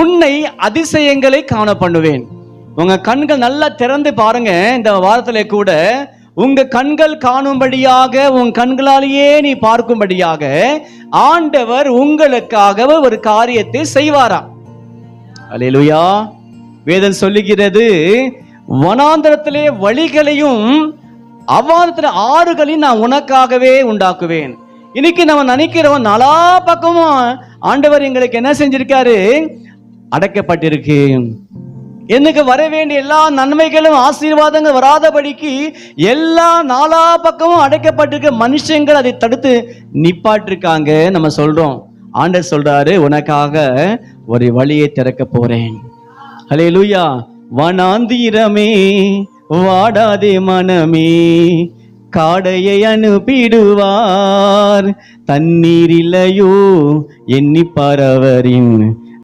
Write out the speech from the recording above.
உன்னை அதிசயங்களை காண பண்ணுவேன். உங்க கண்கள் நல்லா திறந்து பாருங்க. இந்த வாரத்திலே கூட உங்க கண்கள் காணும்படியாக, உன் கண்களாலேயே நீ பார்க்கும்படியாக ஆண்டவர் உங்களுக்காக ஒரு காரியத்தை செய்வாராம். அல்லேலூயா. வேதம் சொல்லுகிறது, வனாந்தரத்திலே வழிகளையும் அவ்வாதத்துல ஆறுகளையும் நான் உனக்காகவே உண்டாக்குவேன். இன்னைக்கு நம்ம நினைக்கிறோம் நாலா பக்கமும் ஆண்டவர் எங்களுக்கு என்ன செஞ்சிருக்காரு, அடைக்கப்பட்டிருக்கு. எனக்கு வர வேண்டிய எல்லா நன்மைகளும் ஆசீர்வாதங்கள் வராதபடிக்கு எல்லா நாலா பக்கமும் அடைக்கப்பட்டிருக்க மனுஷங்கள் அதை தடுத்து நிப்பாட்டிருக்காங்க. நம்ம சொல்றோம், ஆண்டவர் சொல்றாரு, உனக்காக ஒரு வழியை திறக்க போறேன். அல்லேலூயா. வனாந்திரமே வாடாதே மனமே, காடையை அனுப்பிடுவார். தண்ணீர் இல்லையோ எண்ணி பரவரின்